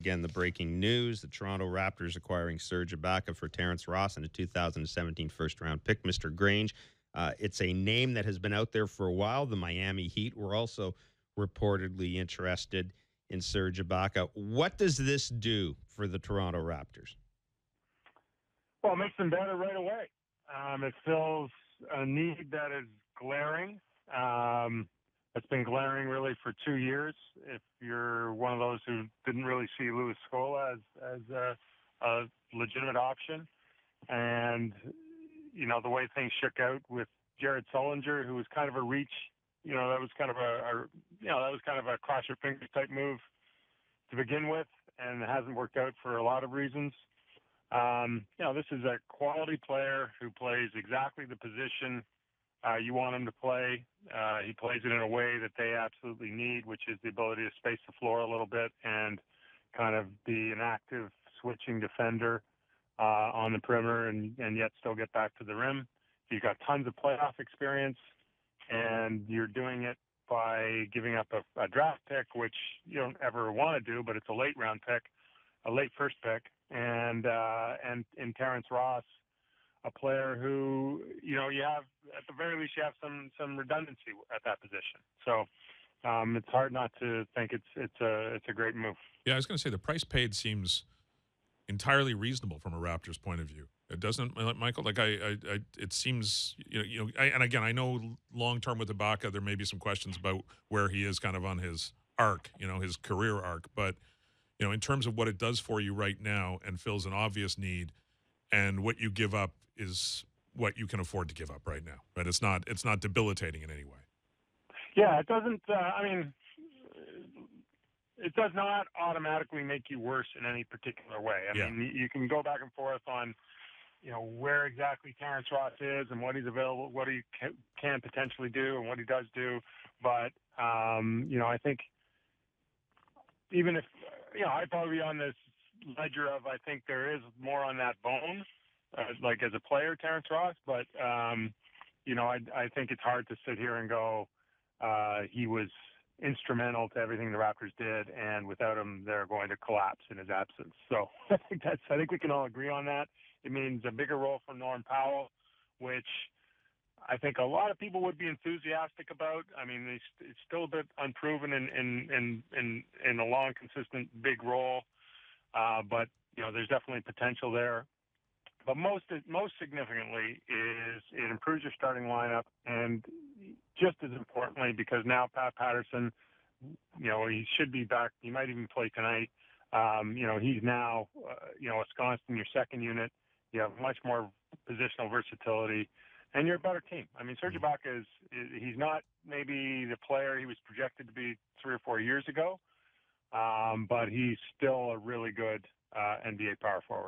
Again, the breaking news, the Toronto Raptors acquiring Serge Ibaka for Terrence Ross and a 2017 first-round pick. Mr. Grange, it's a name that has been out there for a while. The Miami Heat were also reportedly interested in Serge Ibaka. What does this do for the Toronto Raptors? Well, it makes them better right away. It fills a need that is glaring. It's been glaring really for 2 years. If you're one of those who didn't really see Louis Scola as a legitimate option, and the way things shook out with Jared Sullinger, who was kind of a reach, that was kind of a cross your fingers type move to begin with, and it hasn't worked out for a lot of reasons. This is a quality player who plays exactly the position you want him to play. He plays it in a way that they absolutely need, which is the ability to space the floor a little bit and kind of be an active switching defender on the perimeter and yet still get back to the rim. You've got tons of playoff experience, and you're doing it by giving up a draft pick, which you don't ever want to do, but it's a late round pick, a late first pick, and in Terrence Ross, a player who, you have, at the very least, you have some redundancy at that position. So it's hard not to think it's a great move. Yeah, I was going to say the price paid seems entirely reasonable from a Raptors point of view. It doesn't, Michael. Like it seems, and again, I know long term with Ibaka, there may be some questions about where he is kind of on his arc, his career arc. But in terms of what it does for you right now and fills an obvious need, and what you give up is what you can afford to give up right now. But it's not debilitating in any way. Yeah, it doesn't. It does not automatically make you worse in any particular way. I mean, you can go back and forth on, where exactly Terrence Ross is and what he's available, what he can potentially do and what he does do. But, I think even if, I'd probably be on this ledger of, I think there is more on that bone, like as a player, Terrence Ross. But, I think it's hard to sit here and go, he was instrumental to everything the Raptors did, and without him, they're going to collapse in his absence. So I think we can all agree on that. It means a bigger role for Norm Powell, which I think a lot of people would be enthusiastic about. I mean, it's still a bit unproven in a long, consistent, big role, but there's definitely potential there. But most significantly is it improves your starting lineup, and just as importantly, because now Pat Patterson, he should be back. He might even play tonight. He's now, ensconced in your second unit. You have much more positional versatility, and you're a better team. I mean, Serge Ibaka he's not maybe the player he was projected to be 3 or 4 years ago, but he's still a really good NBA power forward.